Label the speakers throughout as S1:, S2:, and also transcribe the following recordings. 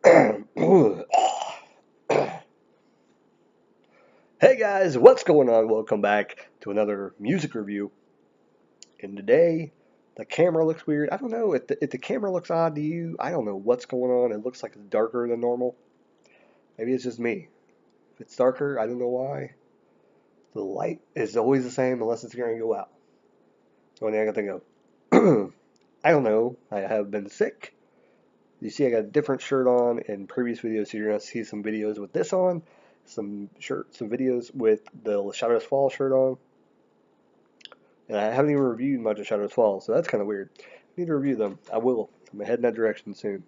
S1: Hey guys, what's going on? Welcome back to another music review. And today, the camera looks weird. I don't know if the camera looks odd to you. I don't know what's going on. It looks like it's darker than normal. Maybe it's just me. If it's darker, I don't know why. The light is always the same unless it's going to go out. The only thing I can think of. I don't know. I have been sick. You see, I got a different shirt on in previous videos, so you're gonna see some videos with this on, some videos with the Shadows Fall shirt on, and I haven't even reviewed much of Shadows Fall, so that's kind of weird. I need to review them. I will. I'm heading that direction soon.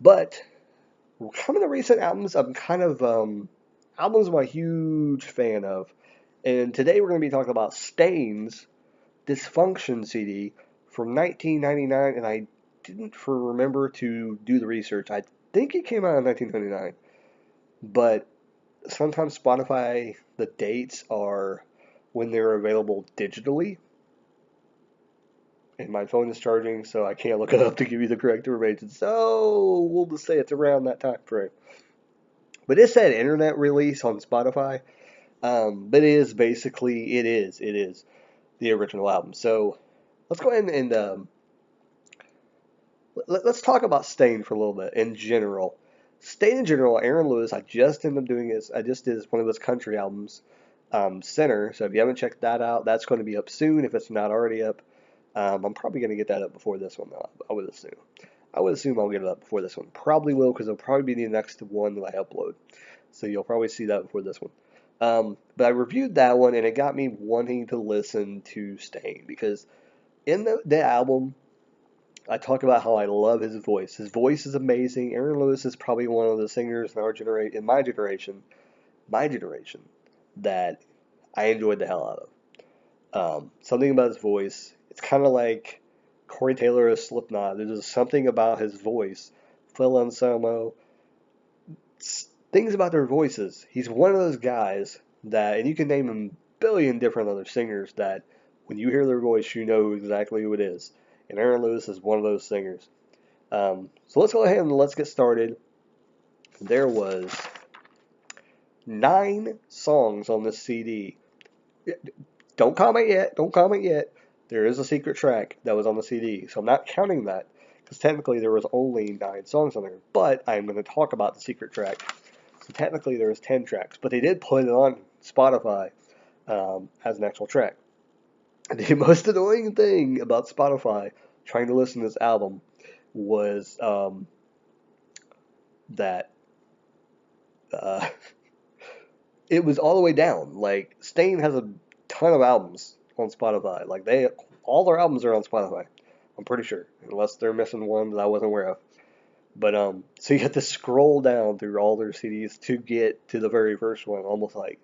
S1: But some of the recent albums, albums I'm a huge fan of, and today we're gonna be talking about Staind's Dysfunction CD from 1999, and I didn't remember to do the research. I think it came out in 1999, but sometimes Spotify, the dates are when they're available digitally, and my phone is charging, so I can't look it up to give you the correct information. So we'll just say it's around that time frame. But it said internet release on Spotify, but it is the original album. So let's go ahead and let's talk about Staind for a little bit in general. Staind in general, Aaron Lewis, I just ended up doing this. I just did one of his country albums, Center. So if you haven't checked that out, that's going to be up soon if it's not already up. I'm probably going to get that up before this one, though, I would assume. I would assume I'll get it up before this one. Probably will, because it'll probably be the next one that I upload. So you'll probably see that before this one. But I reviewed that one, and it got me wanting to listen to Staind, because in the album, I talk about how I love his voice. His voice is amazing. Aaron Lewis is probably one of the singers in my generation, that I enjoyed the hell out of. Something about his voice. It's kind of like Corey Taylor of Slipknot. There's just something about his voice. Phil Anselmo. Things about their voices. He's one of those guys that, and you can name him a billion different other singers that when you hear their voice, you know exactly who it is. And Aaron Lewis is one of those singers. So let's go ahead and let's get started. There was 9 songs on this CD. Don't comment yet. Don't comment yet. There is a secret track that was on the CD, so I'm not counting that because technically there was only 9 songs on there. But I'm going to talk about the secret track. So technically there was 10 tracks, but they did put it on Spotify as an actual track. The most annoying thing about Spotify trying to listen to this album was that uh, it was all the way down. Like, Staind has a ton of albums on Spotify. Like, all their albums are on Spotify. I'm pretty sure, unless they're missing one that I wasn't aware of. But so you have to scroll down through all their CDs to get to the very first one, almost like,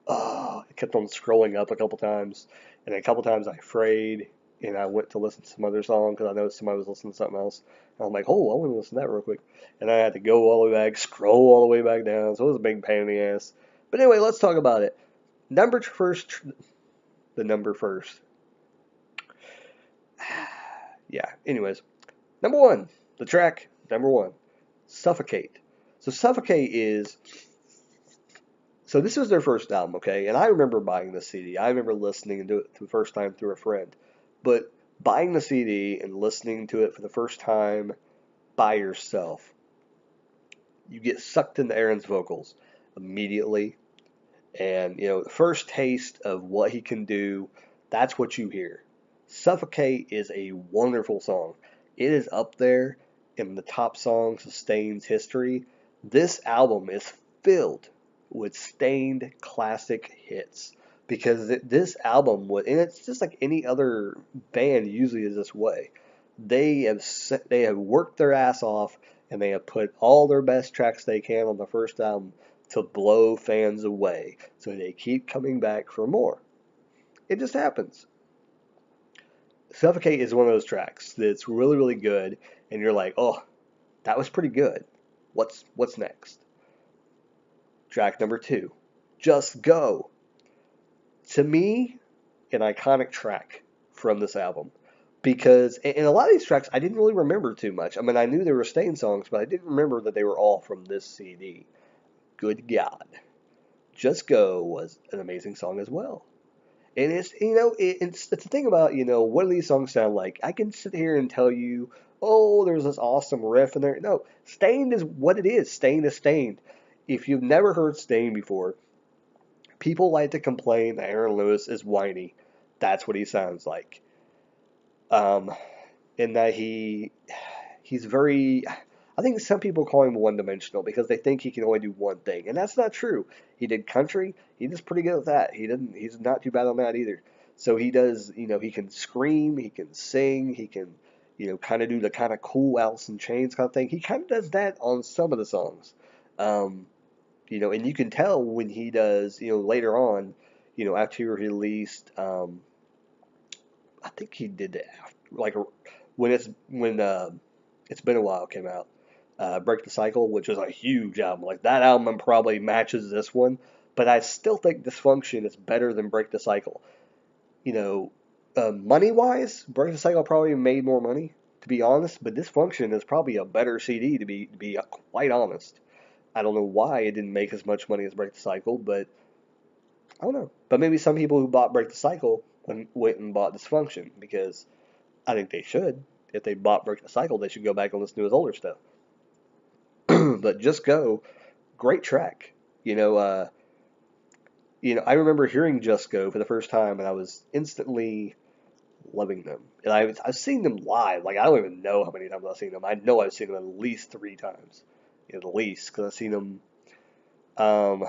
S1: oh, I kept on scrolling up a couple times, and a couple times I frayed, and I went to listen to some other song because I noticed somebody was listening to something else. And I'm like, oh, I want to listen to that real quick. And I had to go all the way back, scroll all the way back down, so it was a big pain in the ass. But anyway, let's talk about it. The number first. Yeah, anyways. Number 1, the track, number 1, Suffocate. So Suffocate is... So this was their first album, okay? And I remember buying the CD. I remember listening to it for the first time through a friend. But buying the CD and listening to it for the first time by yourself, you get sucked into Aaron's vocals immediately. And, you know, the first taste of what he can do, that's what you hear. Suffocate is a wonderful song. It is up there in the top songs of Staind's history. This album is filled with Staind classic hits, because this album was, and it's just like any other band usually is this way. They have worked their ass off, and they have put all their best tracks they can on the first album to blow fans away, so they keep coming back for more. It just happens. Suffocate is one of those tracks that's really, really good, and you're like, oh, that was pretty good. What's next? Track number 2, Just Go. To me, an iconic track from this album, because and a lot of these tracks I didn't really remember too much. I mean, I knew they were Staind songs, but I didn't remember that they were all from this CD. Good God. Just Go was an amazing song as well. And it's, it's the thing about, what do these songs sound like? I can sit here and tell you, oh, there's this awesome riff in there. No, Staind is what it is. Staind is Staind. If you've never heard Staind before, people like to complain that Aaron Lewis is whiny. That's what he sounds like. Um, in that he's very, I think some people call him one-dimensional because they think he can only do one thing, and that's not true. He did country. He does pretty good at that. He's not too bad on that either. So he does, he can scream, he can sing, he can, kind of do the kind of cool Alice in Chains kind of thing. He kind of does that on some of the songs. Um, and you can tell when he does, later on, after he released, I think he did that, like when it's been a while came out. Break the Cycle, which is a huge album. Like that album probably matches this one, but I still think Dysfunction is better than Break the Cycle. Money wise, Break the Cycle probably made more money, to be honest. But Dysfunction is probably a better CD to be quite honest. I don't know why it didn't make as much money as Break the Cycle, but I don't know. But maybe some people who bought Break the Cycle went and bought Dysfunction because I think they should. If they bought Break the Cycle, they should go back and listen to his older stuff. But Just Go, great track. I remember hearing Just Go for the first time, and I was instantly loving them. And I've seen them live. Like I don't even know how many times I've seen them. I know I've seen them at least 3 times, at least, because I've seen them. Um,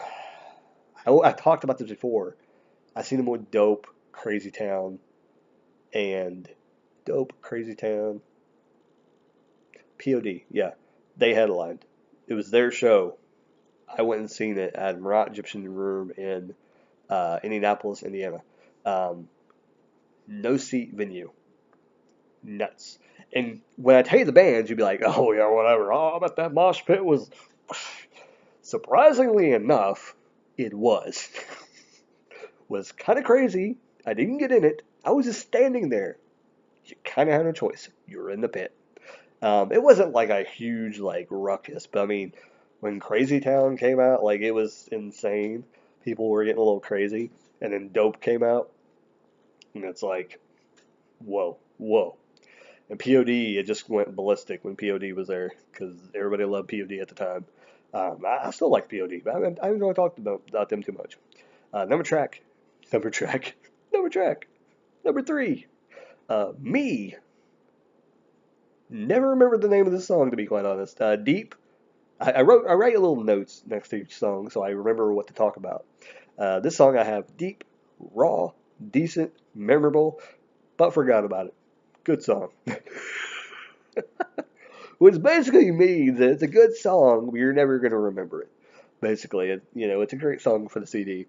S1: I talked about this before. I've seen them with Dope, Crazy Town, and Dope, Crazy Town, POD. Yeah, they headlined. It was their show. I went and seen it at Murat Egyptian Room in Indianapolis, Indiana. Um, no seat venue. Nuts. And when I tell you the bands, you'd be like, oh, yeah, whatever. Oh, I bet that mosh pit was. Surprisingly enough, it was. Was kind of crazy. I didn't get in it. I was just standing there. You kind of had no choice. You were in the pit. It wasn't like a huge like ruckus, but I mean, when Crazy Town came out, like it was insane. People were getting a little crazy, and then Dope came out, and it's like, whoa, whoa. And POD, it just went ballistic when POD was there because everybody loved POD at the time. I still like POD, but I haven't really talked about them too much. Number track, number track, number track, number 3. Me. Never remembered the name of this song to be quite honest. Deep. I write little notes next to each song so I remember what to talk about. This song I have deep, raw, decent, memorable, but forgot about it. Good song. Which basically means that it's a good song, but you're never going to remember it. Basically, it's a great song for the CD,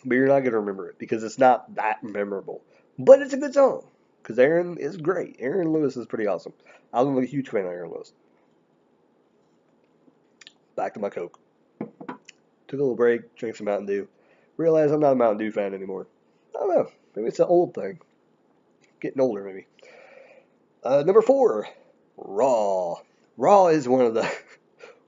S1: but you're not going to remember it because it's not that memorable. But it's a good song because Aaron is great. Aaron Lewis is pretty awesome. I'm a huge fan of Aaron Lewis. Back to my Coke. Took a little break, drank some Mountain Dew. Realized I'm not a Mountain Dew fan anymore. I don't know. Maybe it's an old thing. Getting older, maybe. Number 4, Raw. Raw is one of the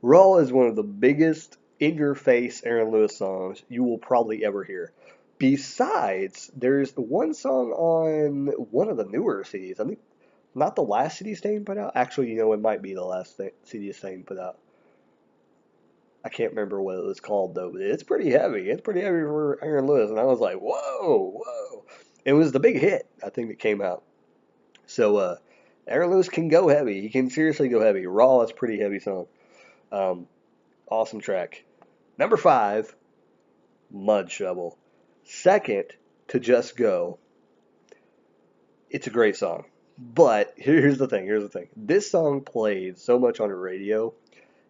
S1: Raw is one of the biggest in-your-face Aaron Lewis songs you will probably ever hear. Besides, there's one song on one of the newer CDs. I think not the last CD Staind put out. Actually, it might be the last CD Staind put out. I can't remember what it was called though, but it's pretty heavy. It's pretty heavy for Aaron Lewis, and I was like, whoa, whoa. It was the big hit, I think, that came out. So, Aaron Lewis can go heavy. He can seriously go heavy. Raw is a pretty heavy song. Awesome track. Number 5, Mud Shovel. Second to Just Go. It's a great song. But here's the thing. This song played so much on the radio,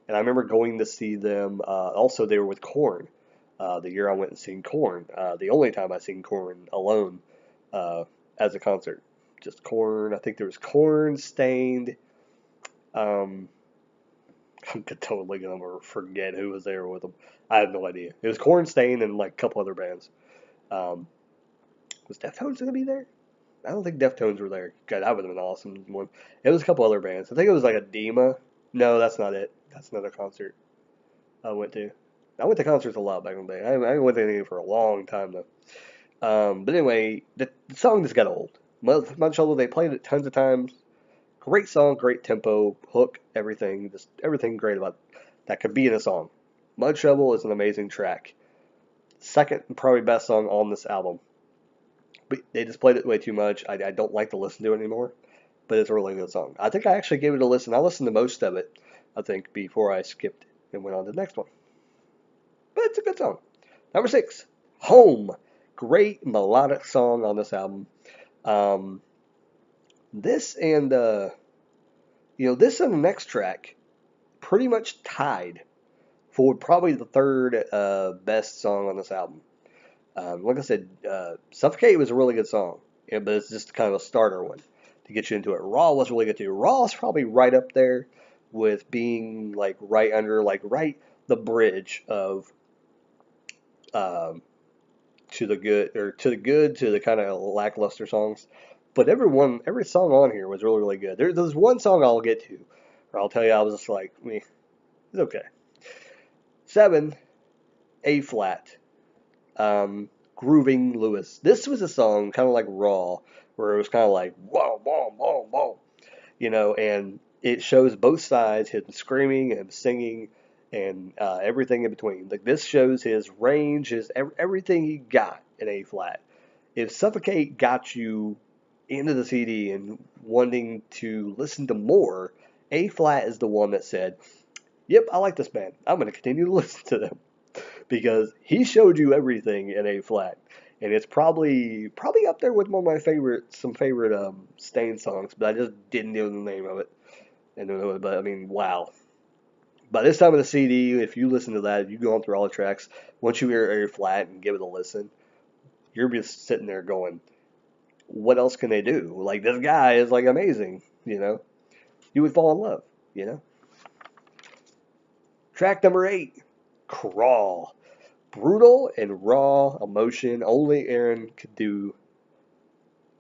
S1: and I remember going to see them. Also, they were with Korn. The year I went and seen Korn. The only time I seen Korn alone as a concert. Just Korn. I think there was Korn, Staind. I'm totally gonna forget who was there with them. I have no idea. It was Korn, Staind, and like a couple other bands. Was Deftones gonna be there? I don't think Deftones were there. God, that would have been an awesome one. It was a couple other bands. I think it was like a Dema. No, that's not it. That's another concert I went to. I went to concerts a lot back in the day. I went to any for a long time though. But anyway, the song just got old. Much older. They played it tons of times. Great song, great tempo, hook, everything. Just everything great about that could be in a song. Mud Shovel is an amazing track. Second, probably best song on this album. But they just played it way too much. I don't like to listen to it anymore. But it's a really good song. I think I actually gave it a listen. I listened to most of it, I think, before I skipped and went on to the next one. But it's a good song. Number 6, Home. Great melodic song on this album. Um, this and this and the next track pretty much tied for probably the third best song on this album. Like I said, Suffocate was a really good song, but it's just kind of a starter one to get you into it. Raw was really good too. Raw is probably right up there with being like right under, like right the bridge of to the good to the kind of lackluster songs. But every song on here was really really good. There's one song I'll get to, or I'll tell you I was just like, meh, it's okay. 7, A flat. Grooving Lewis. This was a song kind of like Raw, where it was kind of like whoa, whoa, whoa, whoa, and it shows both sides, him screaming and him singing, and everything in between. Like this shows his range, his everything he got in A flat. If Suffocate got you into the CD and wanting to listen to more, A flat is the one that said, "Yep, I like this band. I'm going to continue to listen to them." Because he showed you everything in A flat, and it's probably up there with one of my favorite Staind songs, but I just didn't know the name of it. But I mean, wow. By this time of the CD, if you listen to that, if you go on through all the tracks, once you hear A flat and give it a listen, you're just sitting there going, "What else can they do? Like this guy is like amazing, you know? You would fall in love, you know." Track number 8, Crawl. Brutal and raw emotion. Only Aaron could do.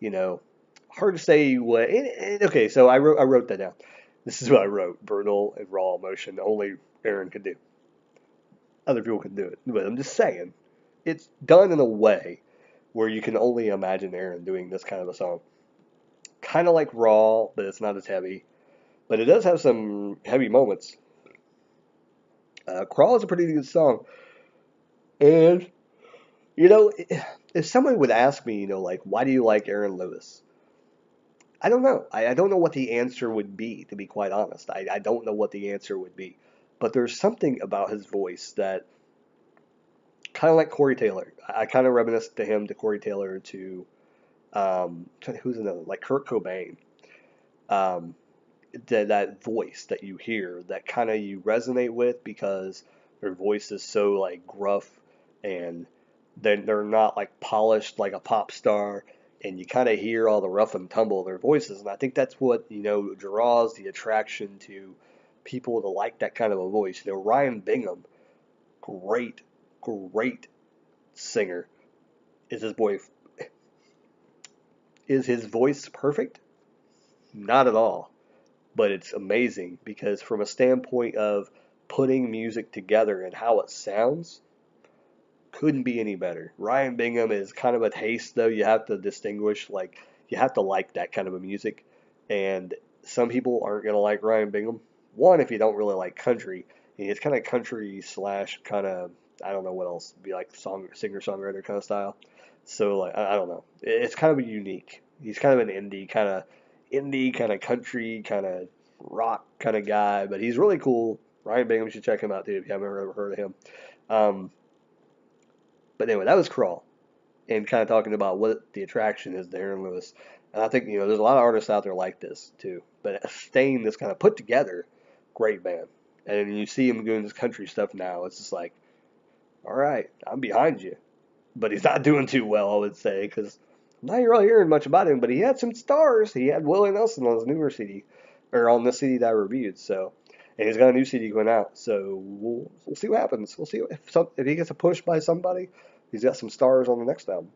S1: You know, hard to say what. Okay, so I wrote that down. This is what I wrote: brutal and raw emotion. Only Aaron could do. Other people can do it, but I'm just saying, it's done in a way where you can only imagine Aaron doing this kind of a song. Kind of like Raw, but it's not as heavy. But it does have some heavy moments. Crawl is a pretty good song, and you know, if someone would ask me, like, why do you like Aaron Lewis? I don't know. I don't know what the answer would be, to be quite honest. I don't know what the answer would be. But there's something about his voice that kind of like Corey Taylor. I kind of reminisce to him, to Corey Taylor, to who's another, like Kurt Cobain. Um, that voice that you hear, that kind of you resonate with because their voice is so like gruff, and they're not like polished like a pop star, and you kind of hear all the rough and tumble of their voices, and I think that's what draws the attraction to people to like that kind of a voice. Ryan Bingham, great great singer. Is his voice perfect? Not at all. But it's amazing because from a standpoint of putting music together and how it sounds, couldn't be any better. Ryan Bingham is kind of a taste, though. You have to distinguish, like, you have to like that kind of a music. And some people aren't going to like Ryan Bingham. One, if you don't really like country, and it's kind of country slash kind of, I don't know what else, be like singer-songwriter kind of style. So, like, I don't know. It's kind of unique. He's kind of an indie kind of country, kind of rock kind of guy, but he's really cool. Ryan Bingham, you should check him out too if you haven't ever heard of him. Um, but anyway, that was Crawl, and kind of talking about what the attraction is to Aaron Lewis. And I think there's a lot of artists out there like this too. But Staind is kind of put together, great band. And you see him doing this country stuff now. It's just like, all right, I'm behind you. But he's not doing too well, I would say, because I'm not really hearing much about him. But he had some stars. He had Willie Nelson on his newer CD, or on the CD that I reviewed. So, and he's got a new CD going out. So we'll see what happens. We'll see if he gets a push by somebody. He's got some stars on the next album.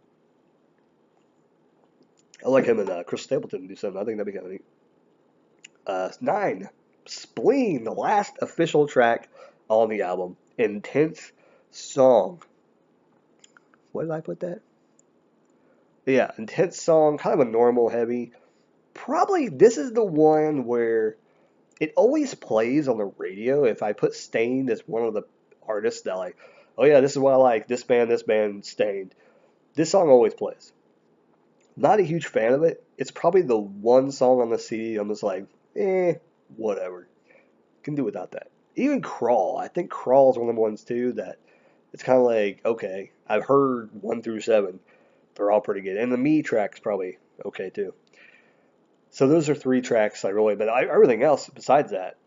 S1: I like him and Chris Stapleton do something. I think that'd be kind of neat. 9. Spleen, the last official track on the album. Intense song. What did I put that? Yeah, intense song, kind of a normal heavy. Probably this is the one where it always plays on the radio. If I put Staind as one of the artists that like, oh yeah, this is what I like. This band, Staind. This song always plays. Not a huge fan of it. It's probably the one song on the CD I'm just like, whatever. Can do without that. Even Crawl. I think Crawl is one of the ones too that it's kind of like, okay, I've heard 1 through 7. They're all pretty good. And the Me track's probably okay too. So those are 3 tracks I really, but everything else besides that,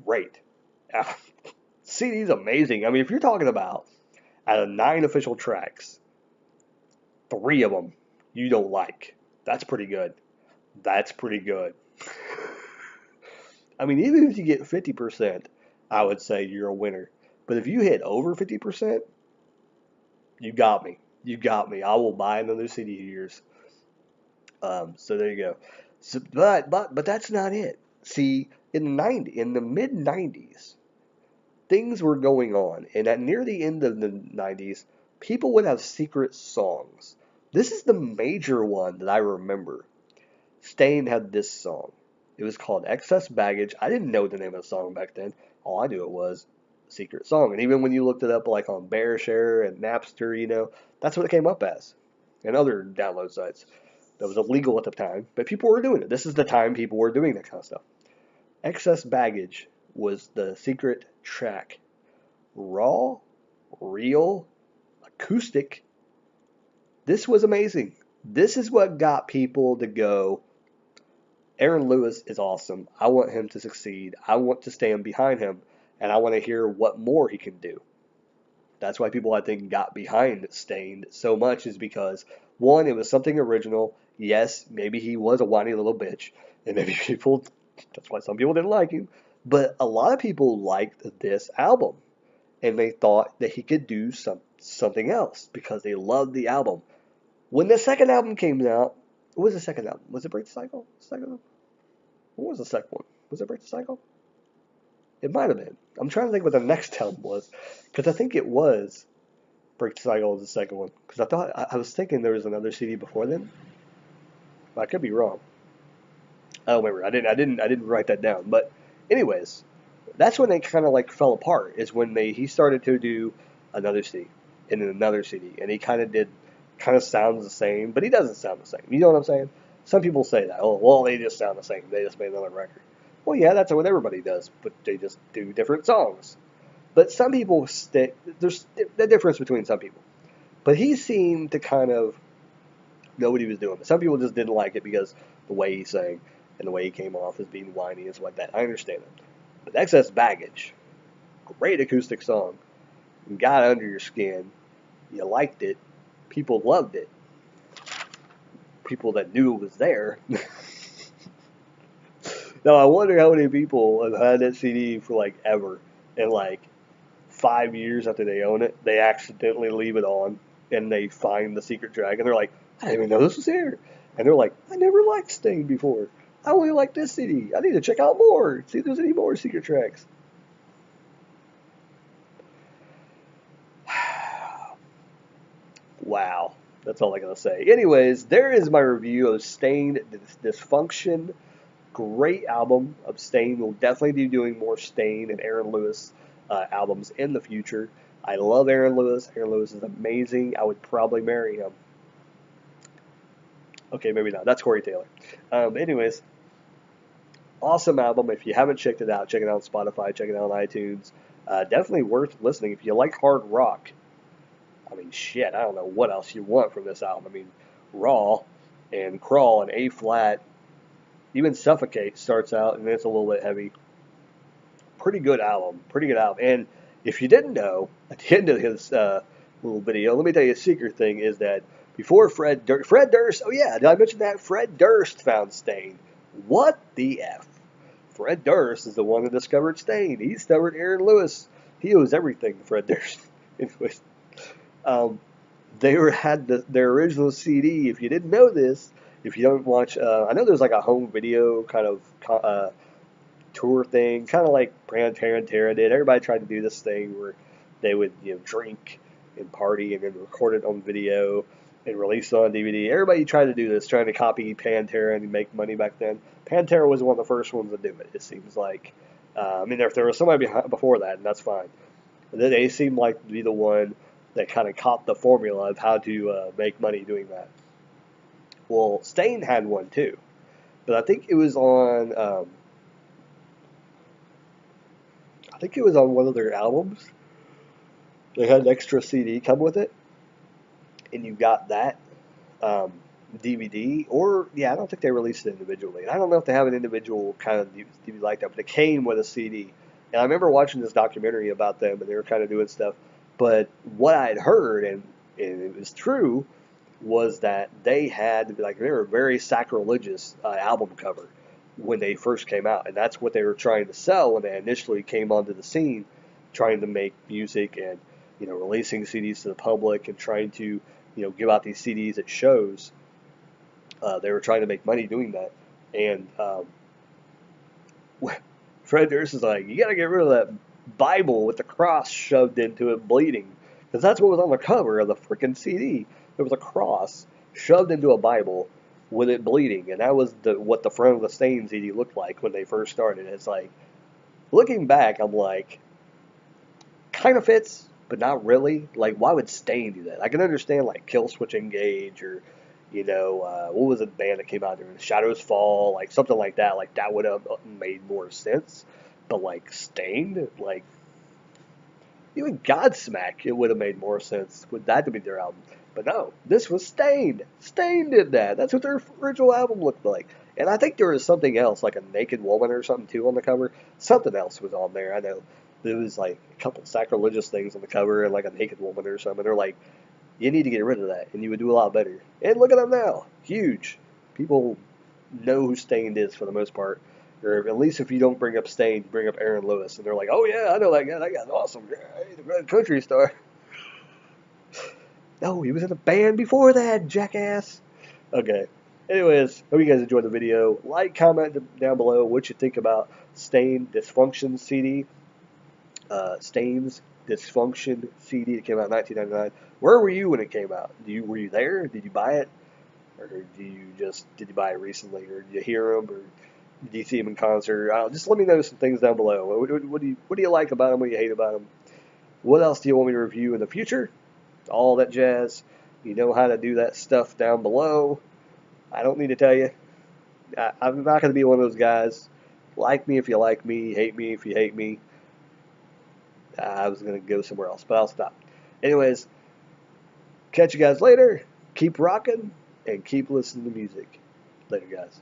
S1: great. CD's amazing. I mean, if you're talking about out of 9 official tracks, 3 of them you don't like. That's pretty good. That's pretty good. I mean, even if you get 50%, I would say you're a winner. But if you hit over 50%, you got me. You got me. I will buy another CD of yours. So there you go. So, but that's not it. See, in the mid 90s, things were going on, and at near the end of the 90s, people would have secret songs. This is the major one that I remember. Staind had this song. It was called Excess Baggage. I didn't know the name of the song back then. All I knew it was secret song. And even when you looked it up like on BearShare and Napster, that's what it came up as. And other download sites. That was illegal at the time, but people were doing it. This is the time people were doing that kind of stuff. Excess Baggage was the secret track. Raw, real, acoustic. This was amazing. This is what got people to go, Aaron Lewis is awesome. I want him to succeed. I want to stand behind him, and I want to hear what more he can do. That's why people, I think, got behind Staind so much is because, one, it was something original. Yes, maybe he was a whiny little bitch, and maybe that's why some people didn't like him. But a lot of people liked this album, and they thought that he could do something else because they loved the album. When the second album came out, what was the second album? Was it Break the Cycle? What was the second one? Was it Break the Cycle? It might have been. I'm trying to think what the next album was, because I think it was Break the Cycle was the second one. Because I was thinking there was another CD before then. But I could be wrong. I don't remember. I didn't write that down. But anyways, that's when they kind of like fell apart. Is when he started to do another CD and then another CD, and he kind of sounds the same, but he doesn't sound the same. You know what I'm saying? Some people say that. Oh, well, they just sound the same. They just made another record. Well, yeah, that's what everybody does, but they just do different songs. But some people stick. There's the difference between some people. But he seemed to kind of know what he was doing. But some people just didn't like it because the way he sang and the way he came off as being whiny and stuff like that. I understand that. But Excess Baggage, great acoustic song. You got under your skin. You liked it. People loved it. People that knew it was there. Now, I wonder how many people have had that CD for like ever, and like 5 years after they own it, they accidentally leave it on, and they find the secret track, and they're like, I didn't even know this was here. And they're like, I never liked Staind before. I only like this CD. I need to check out more, see if there's any more secret tracks. Wow. That's all I gotta say. Anyways, there is my review of Staind Dysfunction. Great album of Staind. We'll definitely be doing more Staind and Aaron Lewis albums in the future. I love Aaron Lewis. Aaron Lewis is amazing. I would probably marry him. Okay, maybe not. That's Corey Taylor. Anyways, awesome album. If you haven't checked it out, check it out on Spotify, check it out on iTunes. Definitely worth listening. If you like hard rock, I mean, shit, I don't know what else you want from this album. I mean, Raw and Crawl and A flat, even Suffocate starts out, and it's a little bit heavy. Pretty good album. Pretty good album. And if you didn't know, at the end of his little video, let me tell you a secret thing is that before Fred Durst, oh yeah, did I mention that? Fred Durst found Staind. What the F? Fred Durst is the one that discovered Staind. He discovered Aaron Lewis. He owes everything to Fred Durst. Anyways, they had their original CD. If you didn't know this, If you don't watch, I know there's like a home video kind of tour thing, kind of like Pantera did. Everybody tried to do this thing where they would, drink and party and then record it on video and release it on DVD. Everybody tried to do this, trying to copy Pantera and make money back then. Pantera was one of the first ones to do it, it seems like. I mean, if there was somebody before that, and that's fine. But they seemed like to be the one that kind of caught the formula of how to make money doing that. Well, Staind had one too, but I think it was on. I think it was on one of their albums. They had an extra CD come with it, and you got that DVD. Or yeah, I don't think they released it individually. And I don't know if they have an individual kind of DVD like that, but it came with a CD. And I remember watching this documentary about them, and they were kind of doing stuff. But what I had heard, and it was true, was that they had like they were a very sacrilegious album cover when they first came out, and that's what they were trying to sell when they initially came onto the scene, trying to make music and releasing CDs to the public and trying to give out these CDs at shows. They were trying to make money doing that, and Fred Durst is like, you got to get rid of that Bible with the cross shoved into it, bleeding, because that's what was on the cover of the freaking CD. There was a cross shoved into a Bible with it bleeding, and that was what the front of the Staind CD looked like when they first started. It's like, looking back, I'm like, kind of fits, but not really. Like, why would Staind do that? I can understand like Killswitch Engage or what was the band that came out there? Shadows Fall, like something like that. Like that would have made more sense. But like Staind, like even Godsmack, it would have made more sense with that to be their album. But no, this was Staind. Staind did that. That's what their original album looked like. And I think there was something else, like a naked woman or something too on the cover. Something else was on there. I know there was like a couple sacrilegious things on the cover and like a naked woman or something. They're like, you need to get rid of that, and you would do a lot better. And look at them now, huge. People know who Staind is for the most part, or at least if you don't bring up Staind, bring up Aaron Lewis, and they're like, oh yeah, I know that guy. That guy's awesome. He's a great country star. No, he was in a band before that, jackass. Okay. Anyways, hope you guys enjoyed the video. Like, comment down below what you think about Staind Dysfunction CD. Staind Dysfunction CD that came out in 1999. Where were you when it came out? Were you there? Did you buy it, or did you buy it recently, or did you hear them, or did you see them in concert? Just let me know some things down below. What do you like about them? What do you hate about them? What else do you want me to review in the future? All that jazz. You know how to do that stuff down below. I don't need to tell you. I'm not going to be one of those guys. Like me if you like me. Hate me if you hate me. I was going to go somewhere else, but I'll stop. Anyways, catch you guys later. Keep rocking and keep listening to music. Later, guys.